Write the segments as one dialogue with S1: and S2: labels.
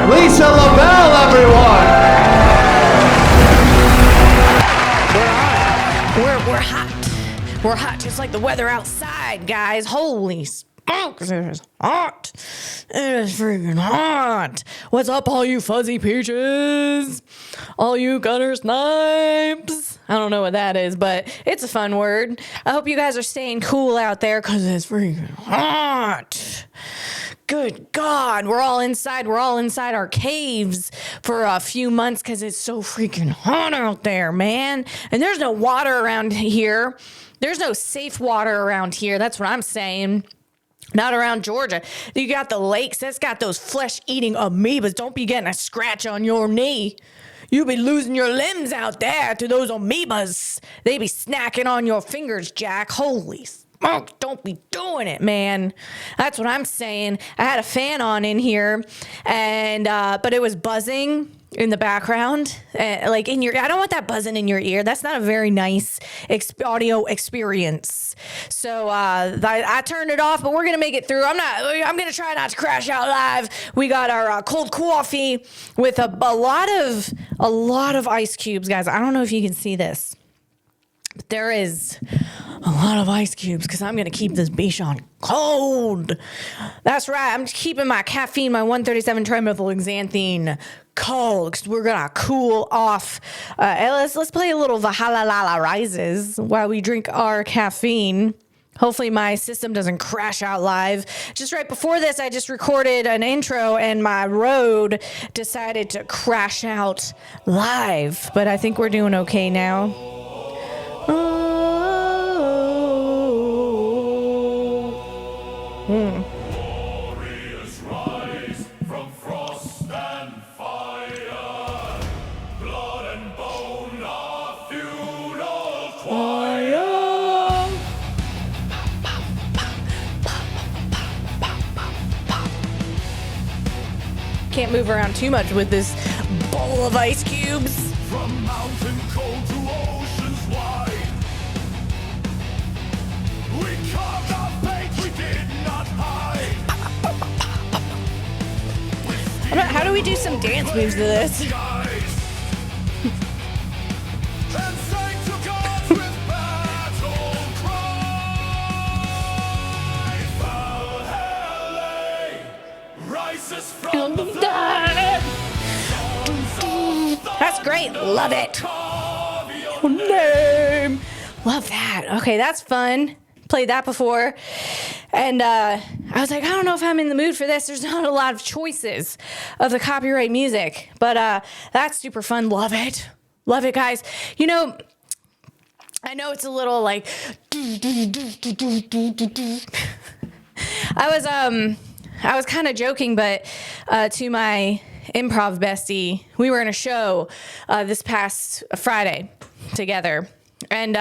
S1: Lisa LaBelle, everyone!
S2: We're hot. We're hot, just like the weather outside, guys. Holy smokes, it is hot. It is freaking hot. What's up, all you fuzzy peaches? All you gutter snipes. I don't know what that is, but it's a fun word. I hope you guys are staying cool out there because it's freaking hot. Good God, we're all inside our caves for a few months because it's so freaking hot out there, man. And there's no water around here. There's no safe water around here. That's what I'm saying. Not around Georgia. You got the lakes. That's got those flesh-eating amoebas. Don't be getting a scratch on your knee. You be losing your limbs out there to those amoebas. They be snacking on your fingers, Jack. Holy smoke, don't be doing it, man. That's what I'm saying. I had a fan on in here, and but it was buzzing in the background, like in your. I don't want that buzzing in your ear. That's not a very nice audio experience. So I turned it off, but we're gonna make it through. I'm gonna try not to crash out live. We got our cold coffee with a lot of ice cubes, guys. I don't know if you can see this. There is a lot of ice cubes because I'm going to keep this Bichon cold. That's right. I'm keeping my caffeine, my 137 trimethylxanthine cold because we're going to cool off. Let's play a little Valhalla Rises while we drink our caffeine. Hopefully my system doesn't crash out live. Just right before this, I just recorded an intro and my Rode decided to crash out live. But I think we're doing okay now.
S3: Warriors rise from frost and fire, blood and bone are funeral choir.
S2: Can't move around too much with this bowl of ice cubes.
S3: From mountain cold to oceans wide, we carved our fate, we did not hide.
S2: How do we do some dance moves to this?
S3: And sang to gods with battle cry. Valhalla rises from the
S2: That's great. Love it. Your name. Love that. Okay, that's fun. Played that before. And I was like, I don't know if I'm in the mood for this. There's not a lot of choices of the copyright music. But that's super fun. Love it. Love it, guys. You know, I know it's a little like... I was kind of joking, but to my improv bestie, we were in a show this past Friday together. And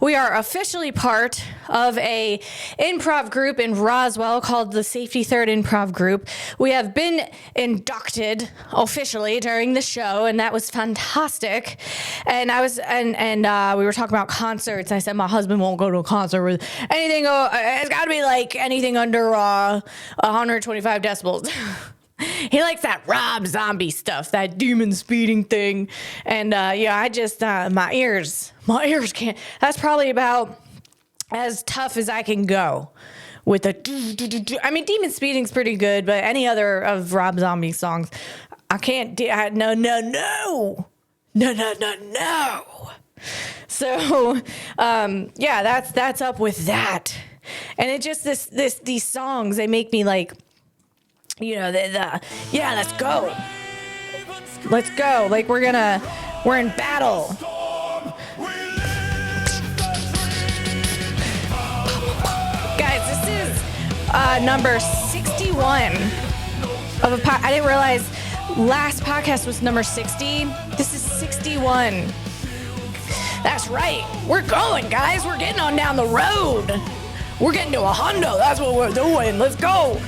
S2: we are officially part of a improv group in Roswell called the Safety Third Improv Group. We have been inducted officially during the show, and that was fantastic. And I was and we were talking about concerts. I said my husband won't go to a concert with anything. It's got to be like anything under 125 decibels. He likes that Rob Zombie stuff, that demon speeding thing. And yeah, I just, my ears can't. That's probably about as tough as I can go with the, I mean, demon speeding's pretty good, but any other of Rob Zombie songs, I can't do, no. So, yeah, that's up with that. And it just, these songs, they make me like, you know, yeah, let's go. Let's go. Like we're in battle. Guys, this is number 61 of a I didn't realize last podcast was number 60. This is 61. That's right. We're going, guys. We're getting on down the road. We're getting to a hundo. That's what we're doing. Let's go.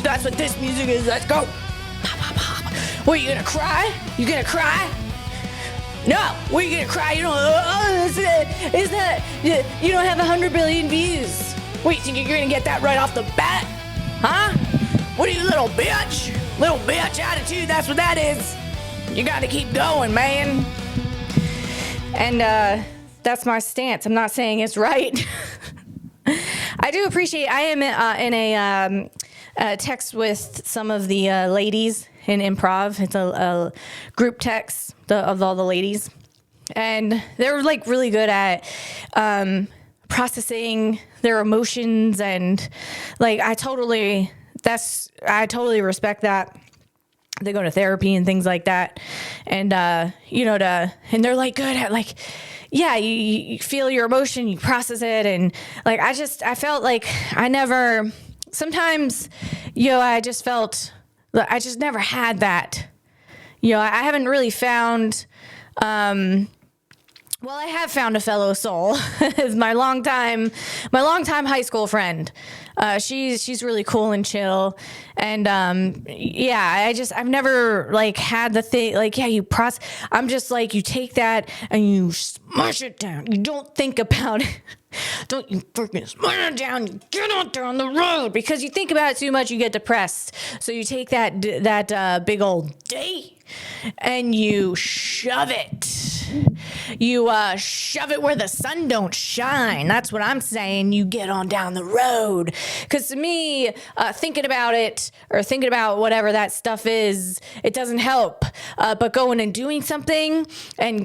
S2: That's what this music is. Let's go. What, you gonna cry? You gonna cry? No. What, you gonna cry? You don't. Is that? You don't have 100 billion views. What, you think you're gonna get that right off the bat? Huh? What are you, little little bitch attitude. That's what that is. You got to keep going, man. And that's my stance. I'm not saying it's right. I do appreciate. I am in a text with some of the ladies in improv. It's a group text of all the ladies, and they're like really good at processing their emotions, and like I totally respect that. They go to therapy and things like that, and and they're like good at like, yeah, you feel your emotion, you process it, and like I felt like I never. Sometimes, I just felt I just never had that. I haven't really found. Well, I have found a fellow soul. Is my longtime high school friend. She's really cool and chill, and I've never like had the thing like you process. I'm just like you take that and you smush it down. You don't think about it. Don't you freaking smush it down. You get out there on the road because you think about it too much. You get depressed. So you take that big old D and you shove it. You shove it where the sun don't shine. That's what I'm saying. You get on down the road. Because to me, thinking about it or thinking about whatever that stuff is, it doesn't help. But going and doing something and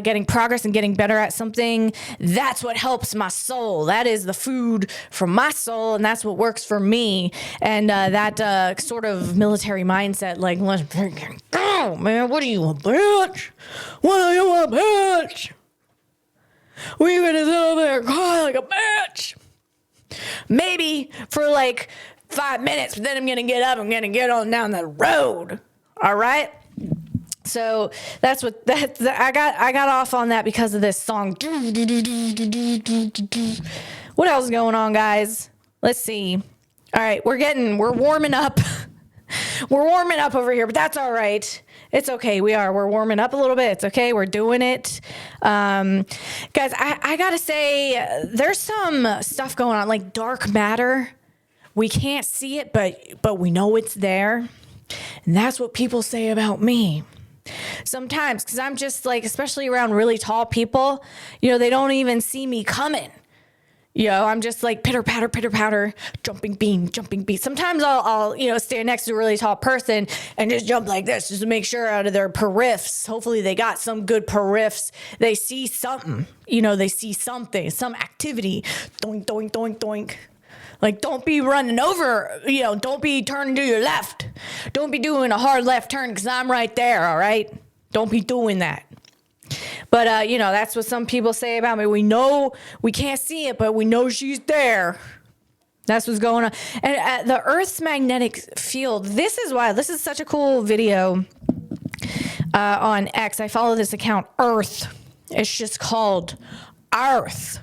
S2: getting progress and getting better at something, that's what helps my soul. That is the food for my soul, and that's what works for me. And that sort of military mindset, like, let's freaking go, man. What are you, a bitch? What are you, a bitch? We're gonna sit over there and cry like a bitch. Maybe for like 5 minutes, but then I'm gonna get up. I'm gonna get on down the road. All right. So that's I got off on that because of this song. What else is going on, guys? Let's see. All right, we're warming up. We're warming up over here, but that's all right. It's okay. We're warming up a little bit. It's okay. We're doing it. Guys, I gotta say, there's some stuff going on, like dark matter. We can't see it, but we know it's there. And that's what people say about me. Sometimes, because I'm just like, especially around really tall people, they don't even see me coming. I'm just like pitter patter, jumping beam. Sometimes I'll stand next to a really tall person and just jump like this, just to make sure out of their periffs. Hopefully they got some good periffs. They see something, they see something, some activity. Doink, doink, doink, doink. Like, don't be running over, don't be turning to your left. Don't be doing a hard left turn because I'm right there, all right? Don't be doing that. But, that's what some people say about me. We know we can't see it, but we know she's there. That's what's going on. And the Earth's magnetic field, this is such a cool video on X. I follow this account, Earth. It's just called Earth.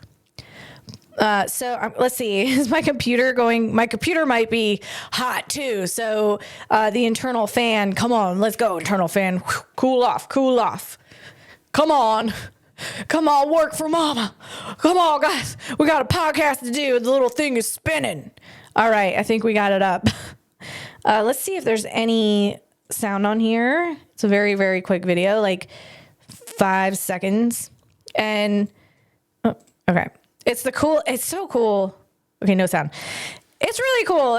S2: So let's see, is my computer going? My computer might be hot too. So the internal fan, come on, let's go, internal fan. Whew, cool off. Come on, work for mama. Come on, guys, we got a podcast to do. The little thing is spinning. All right, I think we got it up. Let's see if there's any sound on here. It's a very, very quick video, like 5 seconds. And, okay. It's so cool. Okay, no sound. It's really cool.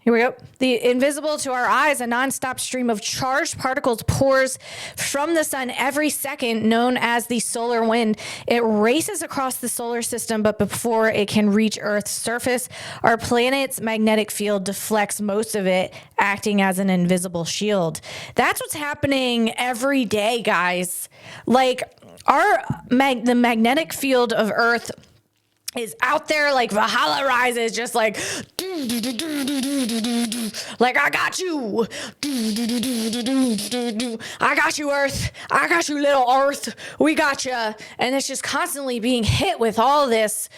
S2: Here we go. The invisible to our eyes, a nonstop stream of charged particles pours from the sun every second, known as the solar wind. It races across the solar system, but before it can reach Earth's surface, our planet's magnetic field deflects most of it, acting as an invisible shield. That's what's happening every day, guys. Like, the magnetic field of Earth is out there like Valhalla rises, just like I got you. I got you, Earth. I got you, little Earth. We got you. And it's just constantly being hit with all this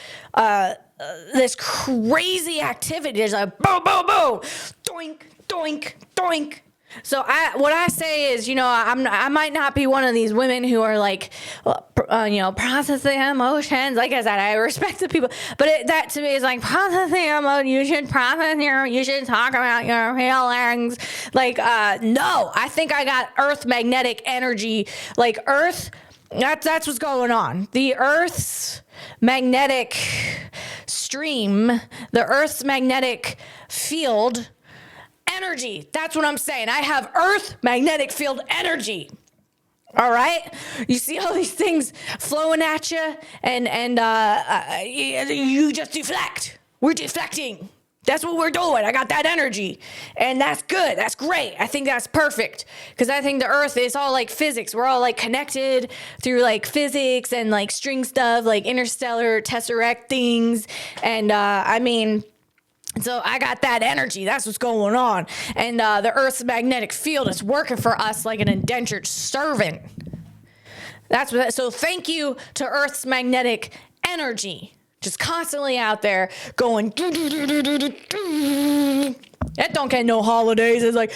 S2: crazy activity. There's like boom, boom, boom, doink, doink, doink. So what I say is, I might not be one of these women who are like, processing emotions. Like I said, I respect the people, but that to me is like processing emotions. You should talk about your feelings. Like, no, I think I got Earth magnetic energy. Like Earth, that's what's going on. The Earth's magnetic stream, the Earth's magnetic field. Energy. That's what I'm saying. I have Earth magnetic field energy. All right. You see all these things flowing at you, and you just deflect. We're deflecting. That's what we're doing. I got that energy, and that's good. That's great. I think that's perfect because I think the Earth is all like physics. We're all like connected through like physics and like string stuff, like interstellar tesseract things, and so I got that energy. That's what's going on. And the Earth's magnetic field is working for us like an indentured servant. So thank you to Earth's magnetic energy. Just constantly out there going. That don't get no holidays. It's like.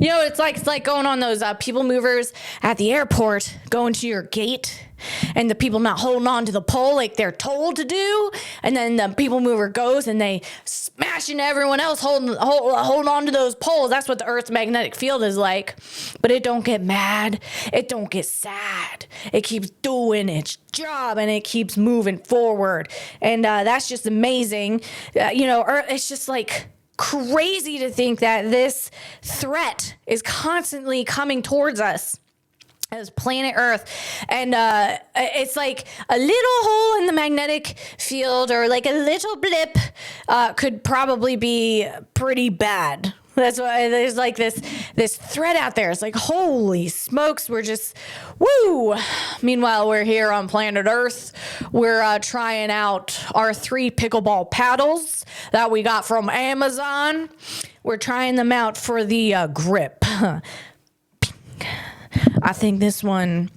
S2: It's like going on those people movers at the airport, going to your gate, and the people not holding on to the pole like they're told to do, and then the people mover goes and they smash into everyone else holding on to those poles. That's what the Earth's magnetic field is like. But it don't get mad. It don't get sad. It keeps doing its job and it keeps moving forward. And that's just amazing. Earth, it's just like crazy to think that this threat is constantly coming towards us as planet Earth, and it's like a little hole in the magnetic field or like a little blip could probably be pretty bad. That's why there's like this threat out there. It's like, holy smokes, we're just, woo. Meanwhile, we're here on planet Earth. We're trying out our 3 pickleball paddles that we got from Amazon. We're trying them out for the grip. I think this one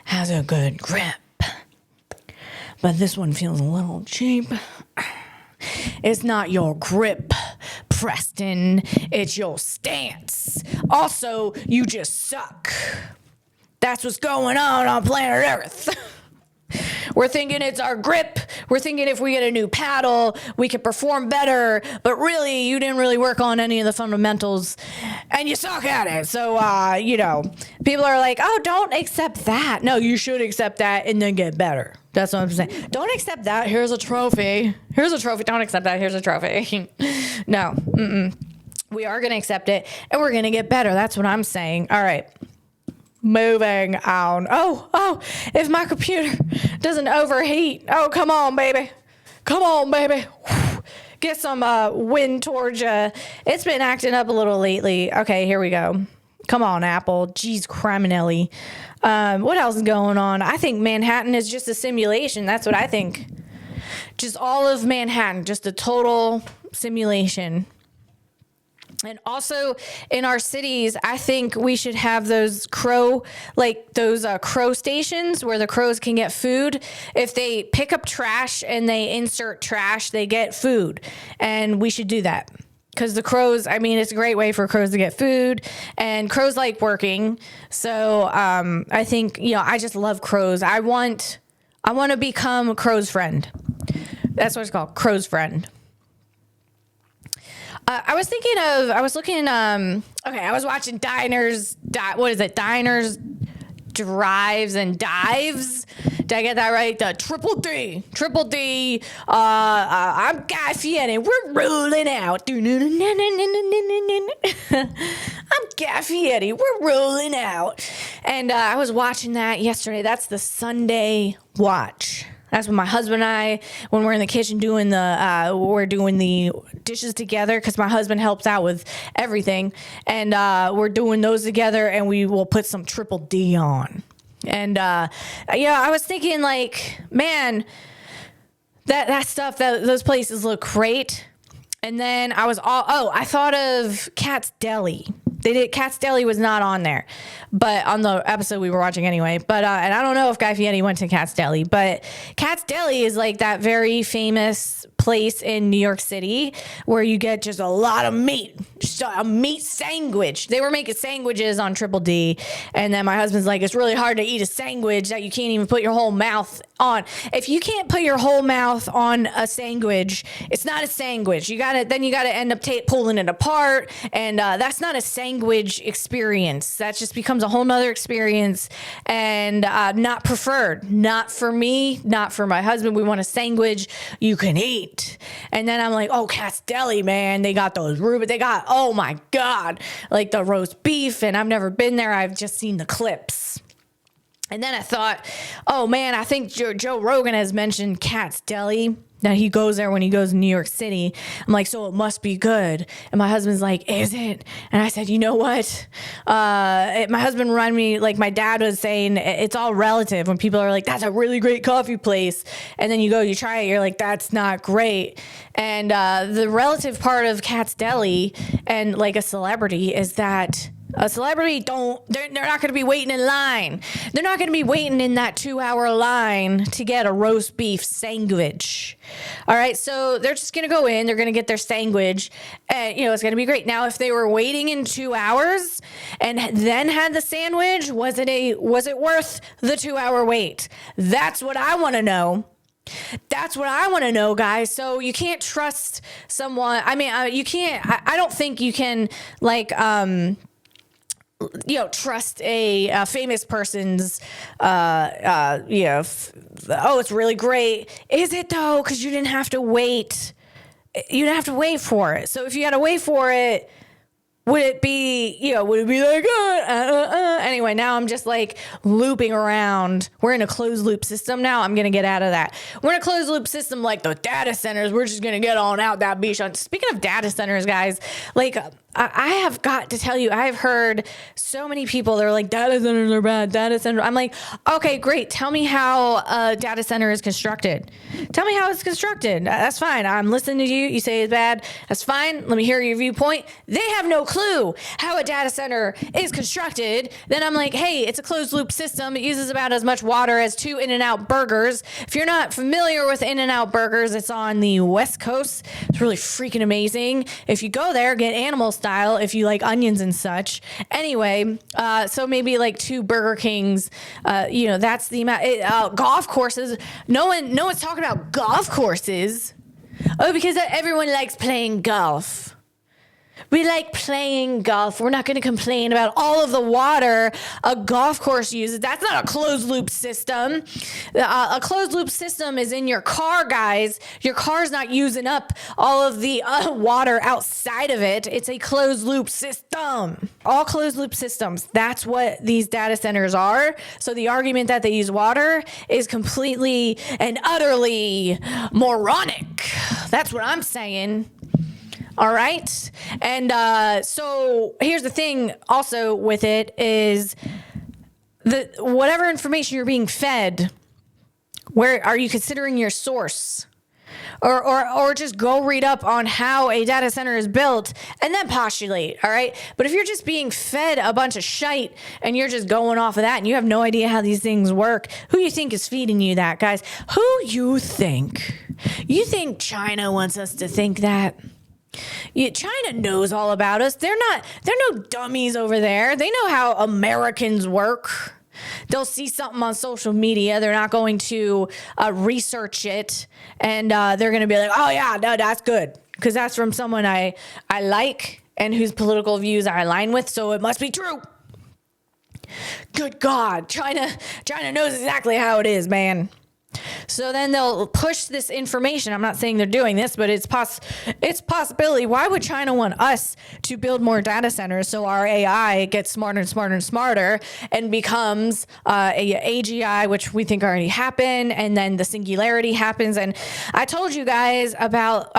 S2: has a good grip, but this one feels a little cheap. It's not your grip, Preston. It's your stance. Also, you just suck. That's what's going on planet Earth. We're thinking it's our grip. We're thinking if we get a new paddle, we can perform better. But really, you didn't really work on any of the fundamentals, and you suck at it. So, people are like, oh, don't accept that. No, you should accept that and then get better. That's what I'm saying. Don't accept that. Here's a trophy. Here's a trophy. Don't accept that. Here's a trophy. No. We are going to accept it, and we're going to get better. That's what I'm saying. All right. Moving on. Oh, if my computer doesn't overheat. Oh, come on, baby. Come on, baby. Get some wind towards you. It's been acting up a little lately. Okay, here we go. Come on, Apple. Jeez, criminelli. What else is going on? I think Manhattan is just a simulation. That's what I think. Just all of Manhattan. Just a total simulation. And also in our cities, I think we should have those crow stations where the crows can get food. If they pick up trash and they insert trash, they get food. And we should do that. Because the crows, it's a great way for crows to get food. And crows like working. So I think, I just love crows. I want to become Crow's friend. That's what it's called, Crow's friend. I was watching Diners, Drives, and Dives. Did I get that right? The Triple D. I'm Guy Fieri. We're rolling out. I'm Guy Fieri. We're rolling out. And I was watching that yesterday. That's the Sunday watch. That's when my husband and I, when we're in the kitchen doing we're doing the dishes together because my husband helps out with everything. And we're doing those together, and we will put some Triple D on. And, I was thinking, like, man, that stuff, those places look great. And then I thought of Cat's Deli. Cat's Deli was not on there, but on the episode we were watching anyway. But and I don't know if Guy Fieri went to Cat's Deli, but Cat's Deli is like that very famous place in New York City where you get just a lot of meat, just a meat sandwich. They were making sandwiches on Triple D, and then my husband's like, it's really hard to eat a sandwich that you can't even put your whole mouth on. If you can't put your whole mouth on a sandwich, it's not a sandwich. You gotta end up pulling it apart, and that's not a sandwich experience. That just becomes a whole nother experience, and not preferred. Not for me, not for my husband. We want a sandwich you can eat. And then I'm like, oh, Cat's Deli, man. They got those they got, oh my God, like the roast beef. And I've never been there. I've just seen the clips. And then I thought, oh man, I think Joe Rogan has mentioned Cat's Deli, that he goes there when he goes to New York City. I'm like, so it must be good. And my husband's like, is it? And I said, you know what? My husband run me, like my dad was saying, it's all relative. When people are like, that's a really great coffee place. And then you try it, you're like, that's not great. And the relative part of Cat's Deli and like a celebrity is that a celebrity they're not going to be waiting in line. They're not going to be waiting in that 2-hour line to get a roast beef sandwich. All right. So they're just going to go in, they're going to get their sandwich, and it's going to be great. Now, if they were waiting in 2 hours and then had the sandwich, was it worth the 2-hour wait? That's what I want to know. That's what I want to know, guys. So you can't trust someone. I mean, you can't, I don't think you can trust a famous person's, oh, it's really great. Is it though? Because you didn't have to wait. You didn't have to wait for it. So if you had to wait for it, would it be like, anyway, now I'm just like looping around. We're in a closed loop system now. I'm going to get out of that. We're in a closed loop system like the data centers. We're just going to get on out that beach. Speaking of data centers, guys, like I have got to tell you, I've heard so many people, they're like, data centers are bad, data center. I'm like, okay, great. Tell me how a data center is constructed. Tell me how it's constructed. That's fine. I'm listening to you. You say it's bad. That's fine. Let me hear your viewpoint. They have no clue how a data center is constructed. Then I'm like, hey, it's a closed loop system. It uses about as much water as 2 In-N-Out burgers. If you're not familiar with In-N-Out burgers, it's on the West Coast. It's really freaking amazing. If you go there, get animal style if you like onions and such. Anyway, so maybe like 2 Burger Kings, that's the amount. Golf courses. No one's talking about golf courses. Oh, because everyone likes playing golf. We like playing golf. We're not going to complain about all of the water a golf course uses. That's not a closed loop system. A closed loop system is in your car, guys. Your car's not using up all of the water outside of it. It's a closed loop system. All closed loop systems. That's what these data centers are. So the argument that they use water is completely and utterly moronic. That's what I'm saying. All right. And so here's the thing also with it is whatever information you're being fed, where are you considering your source? Or just go read up on how a data center is built and then postulate, all right? But if you're just being fed a bunch of shite and you're just going off of that and you have no idea how these things work, who you think is feeding you that, guys? Who you think? You think China wants us to think that? China knows all about us. They're no dummies over there. They know how Americans work. They'll see something on social media. They're not going to research it. And they're going to be like, oh, yeah, no, that's good. Because that's from someone I like and whose political views I align with. So it must be true. Good God. China knows exactly how it is, man. So then they'll push this information. I'm not saying they're doing this, but it's possibility. Why would China want us to build more data centers so our AI gets smarter and smarter and smarter and becomes a AGI, which we think already happened, and then the singularity happens. And I told you guys about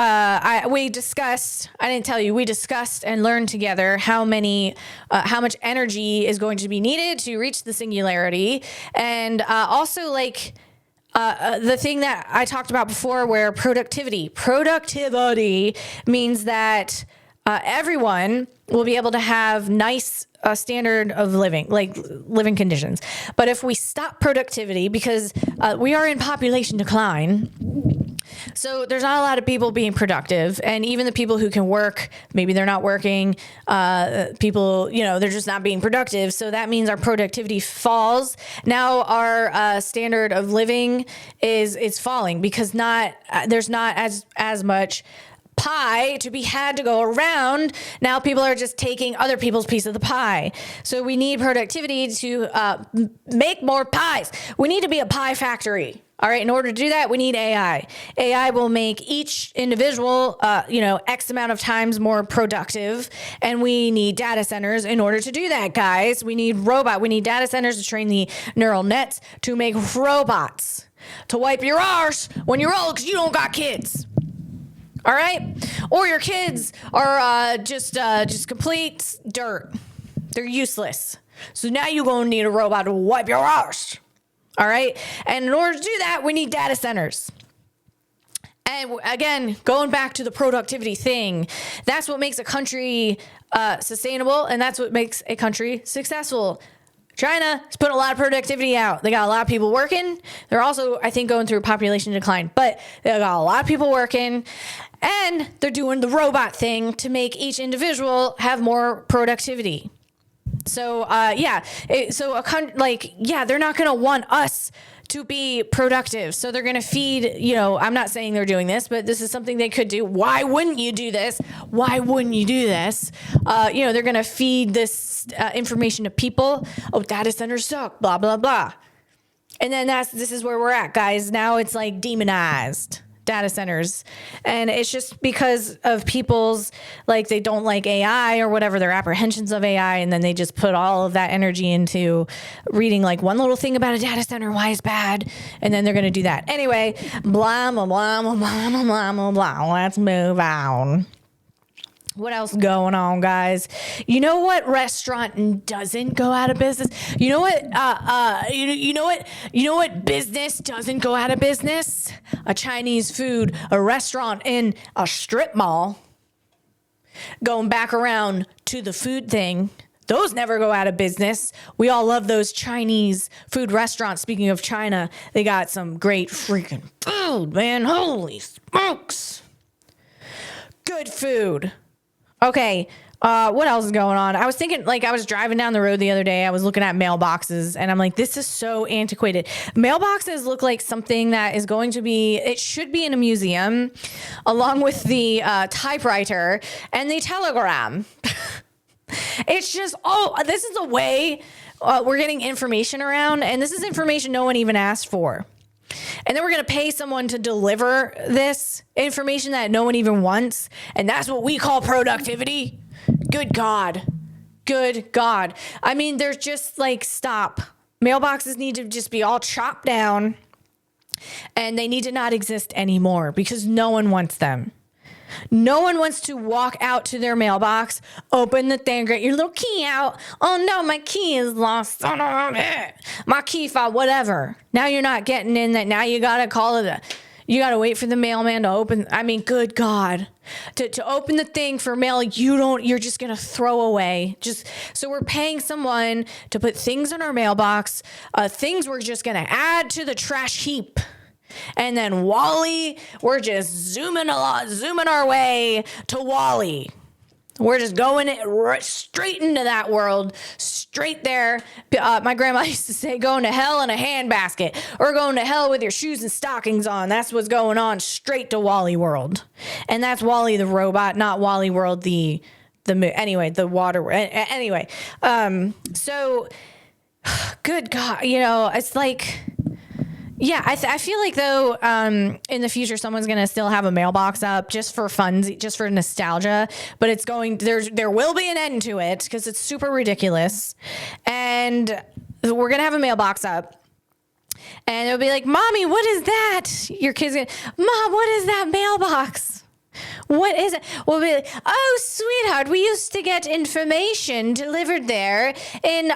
S2: we discussed and learned together how much energy is going to be needed to reach the singularity, and also like. The thing that I talked about before where productivity means that everyone will be able to have nice standard of living, like living conditions. But if we stop productivity, because we are in population decline, So there's not a lot of people being productive, and even the people who can work, maybe they're not working. People, they're just not being productive. So that means our productivity falls. Now our standard of living is falling because there's not as much pie to be had to go around. Now people are just taking other people's piece of the pie. So we need productivity to make more pies. We need to be a pie factory. All right. In order to do that, we need AI. AI will make each individual, X amount of times more productive. And we need data centers in order to do that, guys. We need We need data centers to train the neural nets to make robots to wipe your arse when you're old because you don't got kids. All right? Or your kids are just complete dirt. They're useless. So now you're going to need a robot to wipe your arse. All right? And in order to do that, we need data centers. And again, going back to the productivity thing, that's what makes a country sustainable, and that's what makes a country successful. China has put a lot of productivity out. They got a lot of people working. They're also, I think, going through a population decline, but they got a lot of people working, and they're doing the robot thing to make each individual have more productivity. So, they're not going to want us to be productive. So they're going to feed, I'm not saying they're doing this, but this is something they could do. Why wouldn't you do this? Why wouldn't you do this? They're going to feed this information to people. Oh, data centers suck, blah, blah, blah. And then this is where we're at, guys. Now it's like demonized data centers. And it's just because of people's, they don't like AI or whatever, their apprehensions of AI. And then they just put all of that energy into reading one little thing about a data center, why it's bad. And then they're going to do that. Anyway, blah, blah, blah, blah, blah, blah, blah, blah. Let's move on. What else is going on, guys? You know what restaurant doesn't go out of business? You know what? You know what business doesn't go out of business? A Chinese food, a restaurant in a strip mall. Going back around to the food thing, those never go out of business. We all love those Chinese food restaurants. Speaking of China, they got some great freaking food, man. Holy smokes! Good food. Okay, what else is going on? I was thinking, I was driving down the road the other day. I was looking at mailboxes, and I'm like, this is so antiquated. Mailboxes look like something that is going to be, it should be in a museum, along with the typewriter and the telegram. It's just, this is the way we're getting information around, and this is information no one even asked for. And then we're going to pay someone to deliver this information that no one even wants. And that's what we call productivity. Good God. Good God. I mean, they're just stop. Mailboxes need to just be all chopped down. And they need to not exist anymore because no one wants them. No one wants to walk out to their mailbox, open the thing, get your little key out. Oh no, my key is lost. Oh no, my key file, whatever. Now you're not getting in that. Now you gotta call it you gotta wait for the mailman to open. I mean, good God. To open the thing for mail, you're just gonna throw away. So we're paying someone to put things in our mailbox, things we're just gonna add to the trash heap. And then Wally, we're just zooming our way to Wally. We're just going straight into that world, straight there. My grandma used to say, going to hell in a handbasket, or going to hell with your shoes and stockings on. That's what's going on, straight to Wally World. And that's Wally the robot, not Wally World the water. Anyway, so good God, it's like. Yeah, I feel like though in the future someone's gonna still have a mailbox up just for fun, just for nostalgia. But there will be an end to it because it's super ridiculous, and we're gonna have a mailbox up, and it'll be like, "Mommy, what is that?" Your kid's gonna, "Mom, what is that mailbox?" What is it? We'll be like, oh, sweetheart, we used to get information delivered there in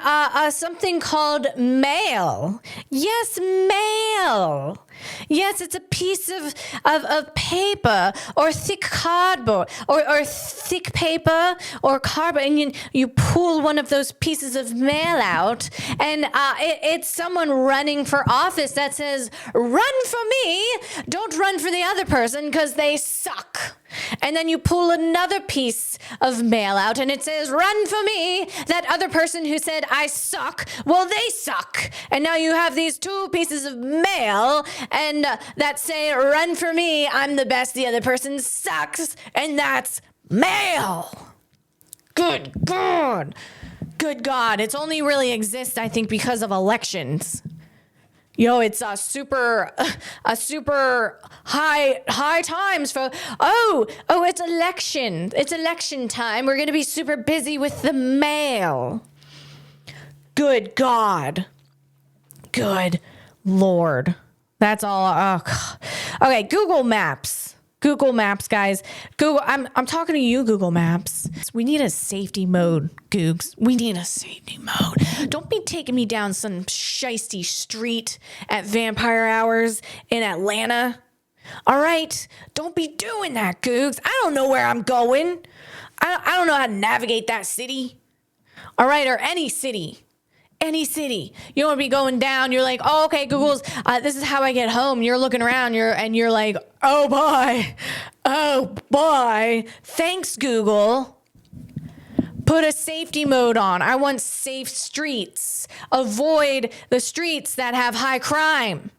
S2: something called mail. Yes, mail. Yes, it's a piece of paper or thick cardboard or thick paper or cardboard, and you pull one of those pieces of mail out, and it's someone running for office that says, run for me, don't run for the other person because they suck. And then you pull another piece of mail out and it says, run for me, that other person who said I suck, well, they suck. And now you have these two pieces of mail and that say, run for me, I'm the best, the other person sucks. And that's mail. Good God. Good God. It's only really exists, I think, because of elections. It's a super high times for, it's election. It's election time. We're going to be super busy with the mail. Good God. Good Lord. That's all. Oh, God. Okay, Google Maps. Google Maps, guys. Google, I'm talking to you, Google Maps. We need a safety mode, Googs. We need a safety mode. Don't be taking me down some shisty street at vampire hours in Atlanta. All right? Don't be doing that, Googs. I don't know where I'm going. I don't know how to navigate that city. All right? Or any city. Any city. You want to be going down. You're like, oh, okay, Google's, this is how I get home. You're looking around you're like, oh, boy. Oh, boy. Thanks, Google. Put a safety mode on. I want safe streets. Avoid the streets that have high crime.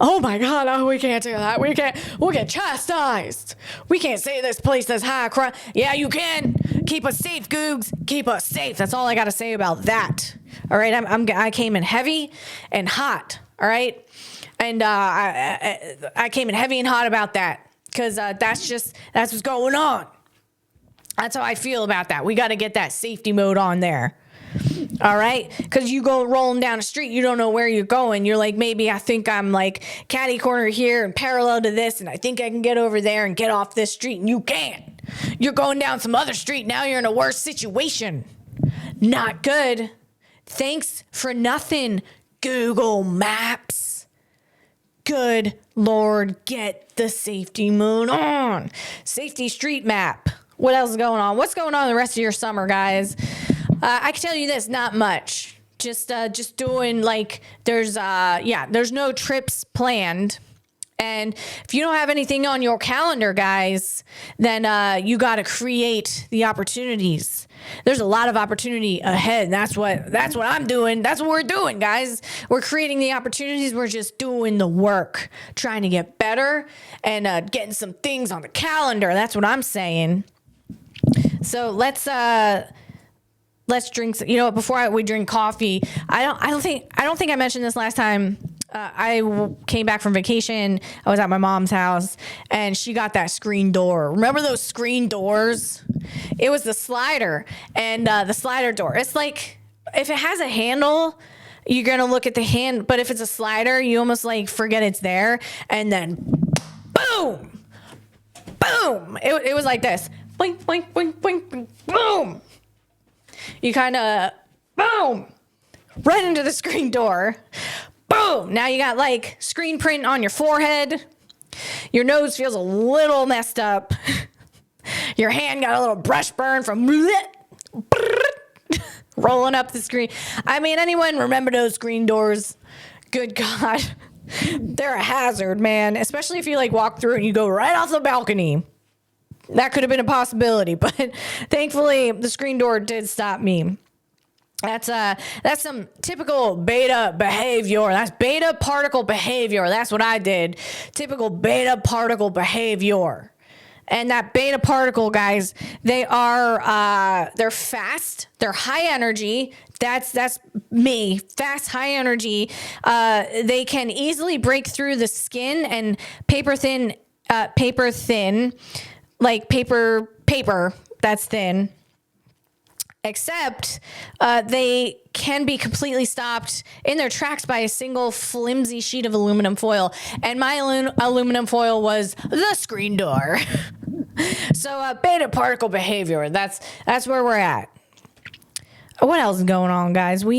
S2: Oh my God, oh, we can't do that. We'll get chastised. We can't say this place has high crime. Yeah, you can. Keep us safe, Googs. Keep us safe. That's all I got to say about that. All right, I came in heavy and hot. All right, and I came in heavy and hot about that because that's what's going on. That's how I feel about that. We got to get that safety mode on there. All right, because you go rolling down the street, you don't know where you're going. You're like, maybe I think I'm like catty corner here and parallel to this, and I think I can get over there and get off this street, and you can't. You're going down some other street. Now you're in a worse situation. Not good. Thanks for nothing, Google Maps. Good Lord, get the safety mode on. Safety street map. What else is going on? What's going on the rest of your summer, guys? I can tell you this, not much. Just doing like there's no trips planned. And if you don't have anything on your calendar, guys, then you got to create the opportunities. There's a lot of opportunity ahead. And that's what I'm doing. That's what we're doing, guys. We're creating the opportunities. We're just doing the work, trying to get better and getting some things on the calendar. That's what I'm saying. So let's drink. You know, before we drink coffee, I don't think I mentioned this last time. I came back from vacation. I was at my mom's house, and she got that screen door. Remember those screen doors? It was the slider, and the slider door. It's like if it has a handle, you're gonna look at the hand, but if it's a slider, you almost like forget it's there, and then boom, boom. It was like this. Boing, boing, boing, boing, boing, boom. You kind of, boom, right into the screen door. Boom. Now you got like screen print on your forehead. Your nose feels a little messed up. Your hand got a little brush burn from rolling up the screen. I mean, anyone remember those screen doors? Good God. They're a hazard, man. Especially if you like walk through and you go right off the balcony. That could have been a possibility, but thankfully the screen door did stop me. That's some typical beta behavior. That's beta particle behavior. That's what I did. Typical beta particle behavior. And that beta particle, guys, they're fast. They're high energy. That's me. Fast, high energy. They can easily break through the skin and paper thin, like paper that's thin. Except they can be completely stopped in their tracks by a single flimsy sheet of aluminum foil. And my aluminum foil was the screen door. So beta particle behavior. That's where we're at. What else is going on, guys? We're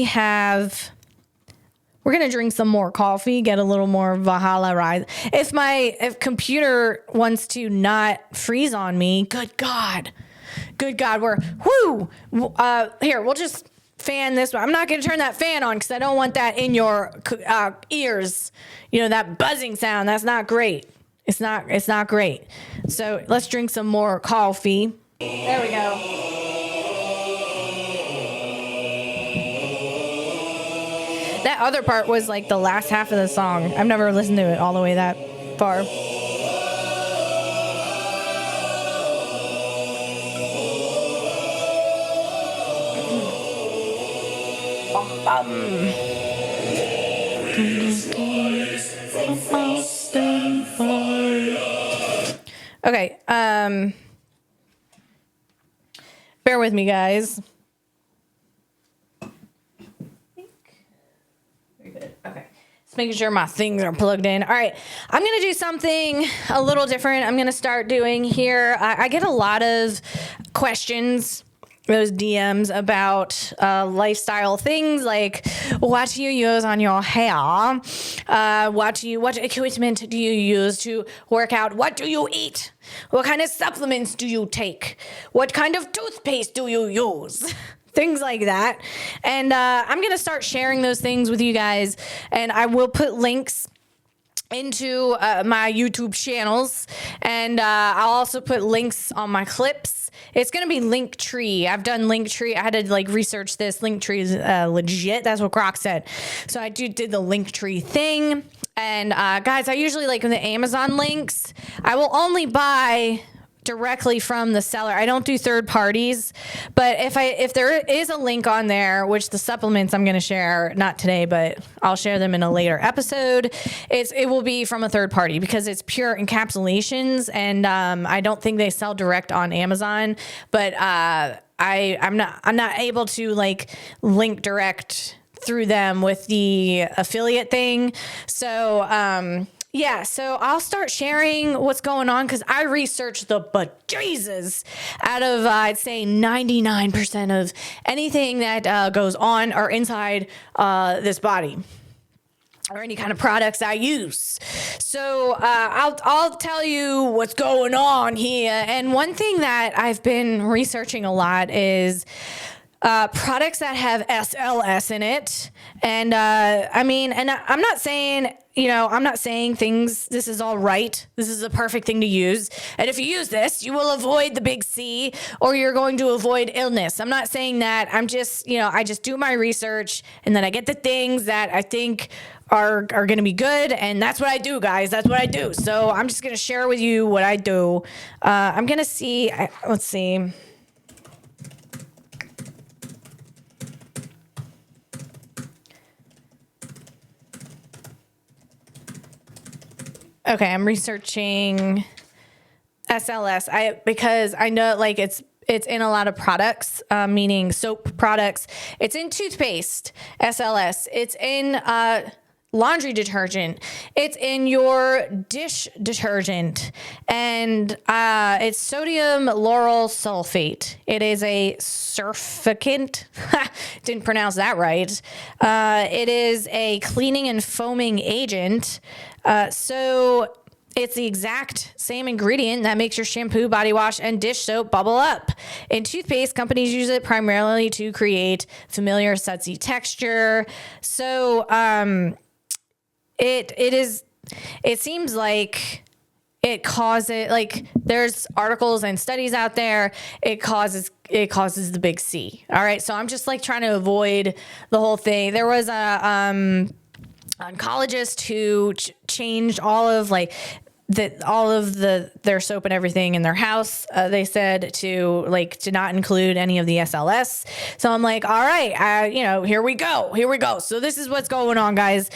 S2: gonna drink some more coffee, get a little more Valhalla rise. If computer wants to not freeze on me, good God, we're here. We'll just fan this one. I'm not gonna turn that fan on because I don't want that in your ears. You know, that buzzing sound. That's not great. It's not great. So let's drink some more coffee. There we go. That other part was like the last half of the song. I've never listened to it all the way that far. Okay, bear with me, guys. Okay. Just making sure my things are plugged in. All right. I'm going to do something a little different. I'm going to start doing here. I get a lot of questions, those DMs about lifestyle things like, what do you use on your hair? What equipment do you use to work out? What do you eat? What kind of supplements do you take? What kind of toothpaste do you use? Things like that. And I'm going to start sharing those things with you guys. And I will put links into my YouTube channels. And I'll also put links on my clips. It's going to be Linktree. I've done Linktree. I had to research this. Linktree is legit. That's what Grok said. So I did the Linktree thing. And guys, I usually in the Amazon links, I will only buy directly from the seller. I don't do third parties, but if there is a link on there, which the supplements I'm going to share, not today, but I'll share them in a later episode, it will be from a third party because it's pure encapsulations, and I don't think they sell direct on Amazon, but I'm not able to link direct through them with the affiliate thing. So yeah, so I'll start sharing what's going on because I researched the bejesus out of, I'd say, 99% of anything that goes on or inside this body or any kind of products I use. So I'll tell you what's going on here. And one thing that I've been researching a lot is products that have SLS in it. And I'm not saying, I'm not saying this is all right. This is a perfect thing to use. And if you use this, you will avoid the big C or you're going to avoid illness. I'm not saying that. I'm just, I just do my research and then I get the things that I think are going to be good. And that's what I do, guys. That's what I do. So I'm just going to share with you what I do. I'm going to see, let's see. Okay, I'm researching SLS because I know it's in a lot of products, meaning soap products. It's in toothpaste, SLS. It's in laundry detergent. It's in your dish detergent. And it's sodium lauryl sulfate. It is a surfactant. Didn't pronounce that right. It is a cleaning and foaming agent. So it's the exact same ingredient that makes your shampoo, body wash, and dish soap bubble up. In toothpaste, companies use it primarily to create familiar sudsy texture. So it seems like it causes, there's articles and studies out there, it causes the big C. All right, so I'm just trying to avoid the whole thing. There was a oncologist who changed all of their soap and everything in their house. They said to not include any of the SLS. So I'm all right, here we go. So this is what's going on, guys.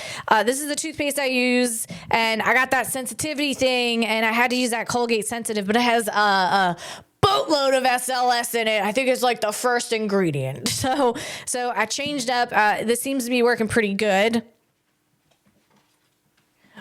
S2: This is the toothpaste I use, and I got that sensitivity thing, and I had to use that Colgate Sensitive, but it has a boatload of SLS in it. I think it's the first ingredient. So I changed up. This seems to be working pretty good.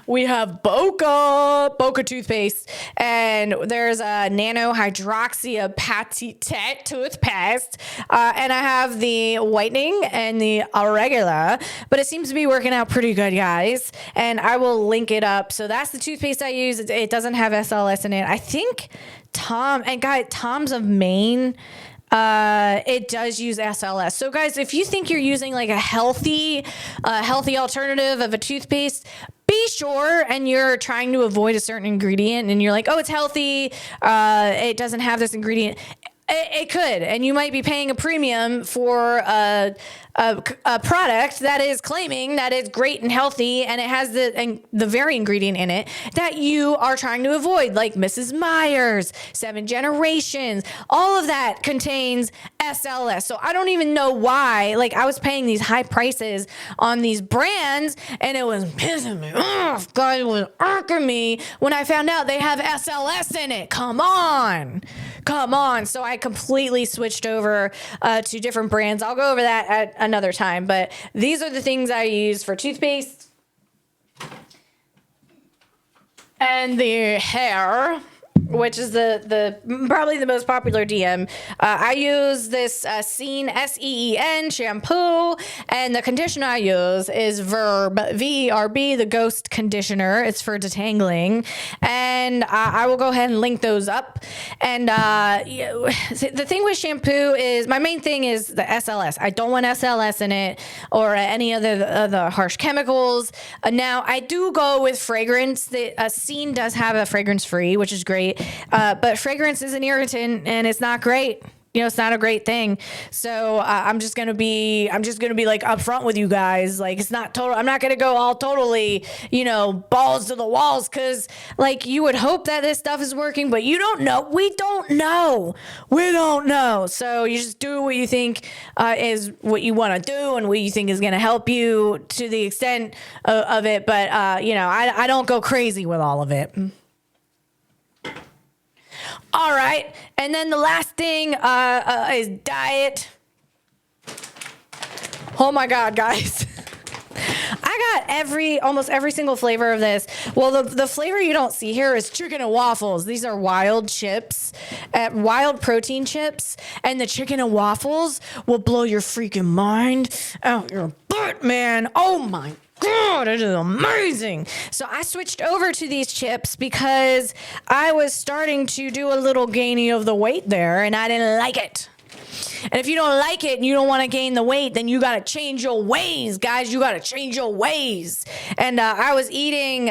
S2: we have Boca toothpaste, and there's a nano hydroxyapatite toothpaste, and I have the whitening and the regular, but it seems to be working out pretty good, guys, and I will link it up. So that's the toothpaste I use. It doesn't have SLS in it. I think Tom's of Maine, it does use SLS. So guys, if you think you're using like a healthy alternative of a toothpaste, be sure, and you're trying to avoid a certain ingredient and you're like, oh, it's healthy, it doesn't have this ingredient. It could, and you might be paying a premium for a product that is claiming that it's great and healthy, and it has the very ingredient in it that you are trying to avoid, like Mrs. Myers, 7 Generations. All of that contains SLS. So I don't even know why. Like, I was paying these high prices on these brands, and it was pissing me off. God, it was irking me when I found out they have SLS in it. Come on. So I completely switched over to different brands. I'll go over that at another time, but these are the things I use for toothpaste and the hair, which is the probably the most popular DM. I use this Seen SEEN shampoo, and the conditioner I use is VERB, the Ghost Conditioner. It's for detangling, and I will go ahead and link those up. And the thing with shampoo is, my main thing is the SLS. I don't want SLS in it or any other the harsh chemicals. Now I do go with fragrance. The Seen does have a fragrance free, which is great. But fragrance is an irritant, and it's not great. You know, it's not a great thing. So I'm just gonna be like upfront with you guys. Like, it's not total. I'm not gonna go all totally, balls to the walls, because like you would hope that this stuff is working, but you don't know. We don't know. So you just do what you think is what you want to do and what you think is gonna help you to the extent of it. But I don't go crazy with all of it. All right, and then the last thing is diet. Oh my God, guys. I got almost every single flavor of this. Well, the flavor you don't see here is chicken and waffles. These are wild chips, wild protein chips, and the chicken and waffles will blow your freaking mind out your butt, man. Oh my God, it is amazing. So I switched over to these chips because I was starting to do a little gaining of the weight there, and I didn't like it. And if you don't like it and you don't want to gain the weight, then you got to change your ways, guys. You got to change your ways. And I was eating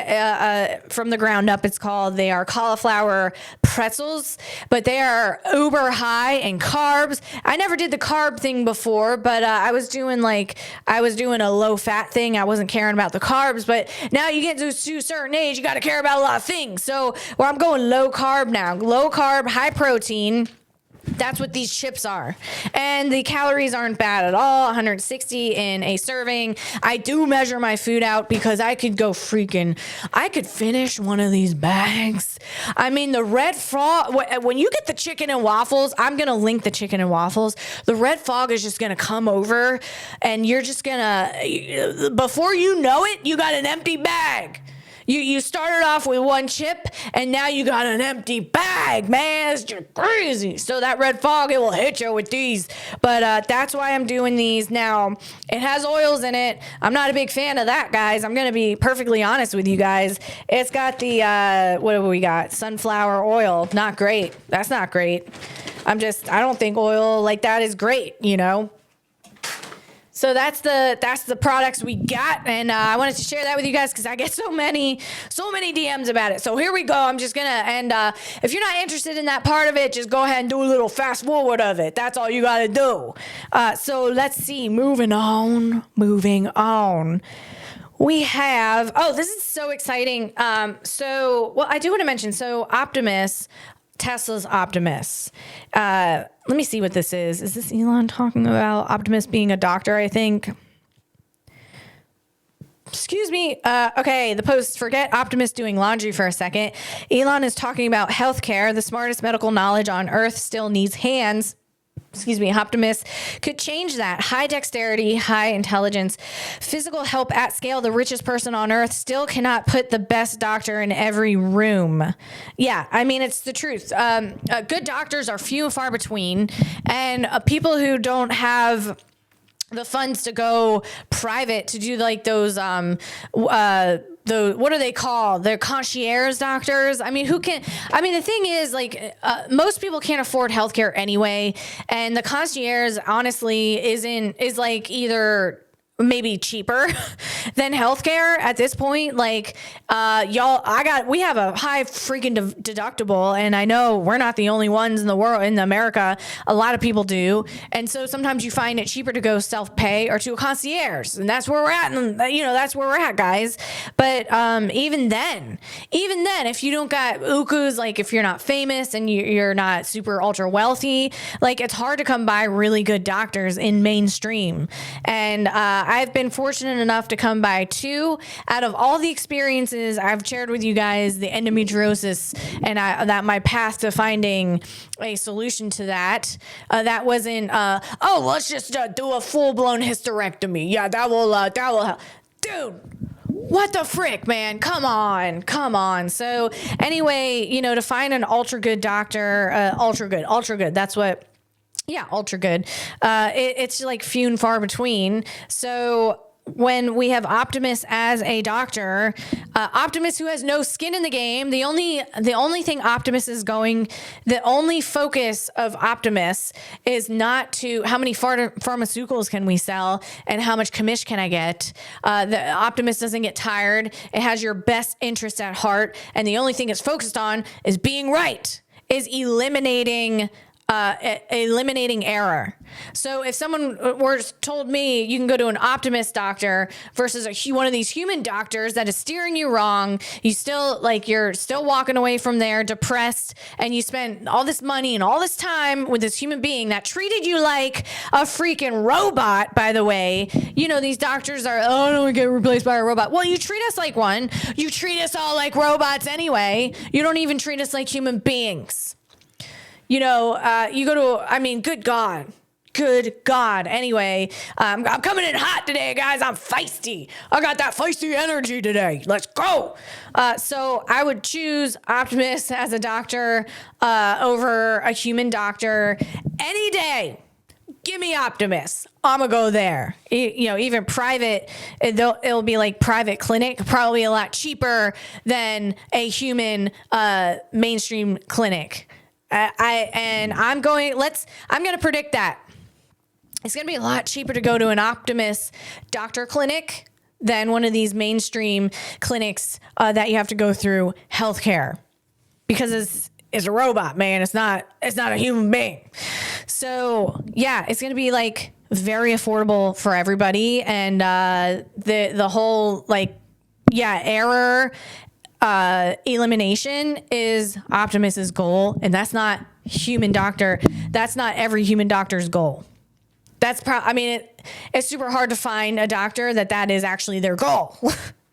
S2: from the ground up. They are cauliflower pretzels, but they are uber high in carbs. I never did the carb thing before, but I was doing a low fat thing. I wasn't caring about the carbs, but now you get to a certain age, you got to care about a lot of things. So I'm going low carb now, low carb, high protein. That's what these chips are. And the calories aren't bad at all. 160 in a serving. I do measure my food out because I could finish one of these bags. I mean, the red fog, when you get the chicken and waffles, I'm going to link the chicken and waffles. The red fog is just going to come over, and you're just going to, before you know it, you got an empty bag. You started off with one chip, and now you got an empty bag, man. It's just crazy. So that red fog, it will hit you with these. But that's why I'm doing these. Now, it has oils in it. I'm not a big fan of that, guys. I'm going to be perfectly honest with you guys. It's got the, what have we got? Sunflower oil. Not great. That's not great. I don't think oil like that is great, So that's the products we got, and I wanted to share that with you guys because I get so many DMs about it. So here we go. I'm just gonna, and if you're not interested in that part of it, just go ahead and do a little fast forward of it. That's all you gotta do. So let's see. Moving on. We have. Oh, this is so exciting. I do want to mention. So Optimus. Tesla's Optimus. Let me see what this is. Is this Elon talking about Optimus being a doctor, I think? Excuse me. Okay, the post, forget Optimus doing laundry for a second. Elon is talking about healthcare. The smartest medical knowledge on Earth still needs hands. Optimus could change that. High dexterity, high intelligence, physical help at scale. The richest person on earth still cannot put the best doctor in every room. Yeah, I mean, it's the truth. Good doctors are few and far between, and people who don't have the funds to go private to do like those what are they called? They're concierge doctors. I mean, the thing is, like, most people can't afford healthcare anyway. And the concierge, honestly, is like either maybe cheaper than healthcare at this point. Like, we have a high freaking deductible, and I know we're not the only ones in the world, in America. A lot of people do. And so sometimes you find it cheaper to go self-pay or to a concierge, and that's where we're at. And, that's where we're at, guys. But even then, if you don't got ukus, like if you're not famous and you're not super ultra wealthy, like it's hard to come by really good doctors in mainstream. And I've been fortunate enough to come by 2 out of all the experiences I've shared with you guys, the endometriosis, and that my path to finding a solution to that. That wasn't, let's just do a full-blown hysterectomy. Yeah, that will help. Dude, what the frick, man? Come on. So anyway, to find an ultra good doctor, ultra good. That's what. Yeah, ultra good. It's like few and far between. So when we have Optimus as a doctor, Optimus who has no skin in the game, the only thing Optimus is going, the only focus of Optimus is not to how many pharmaceuticals can we sell and how much commish can I get. The Optimus doesn't get tired. It has your best interest at heart, and the only thing it's focused on is being right, is eliminating error. So if someone told me you can go to an Optimus doctor versus one of these human doctors that is steering you wrong, you're still walking away from there depressed, and you spent all this money and all this time with this human being that treated you like a freaking robot, by the way. These doctors are, I don't want to get replaced by a robot. Well, you treat us like one. You treat us all like robots anyway. You don't even treat us like human beings. You go to, good God. Anyway, I'm coming in hot today, guys. I'm feisty. I got that feisty energy today. Let's go. So I would choose Optimus as a doctor over a human doctor any day. Give me Optimus. I'm going to go there. Even private, it'll be like private clinic, probably a lot cheaper than a human mainstream clinic. I'm going to predict that it's going to be a lot cheaper to go to an Optimus doctor clinic than one of these mainstream clinics that you have to go through healthcare, because it's a robot, man. It's not a human being. So yeah, it's going to be like very affordable for everybody. And the whole error elimination is Optimus's goal, and that's not human doctor. That's not every human doctor's goal. That's it's super hard to find a doctor that is actually their goal.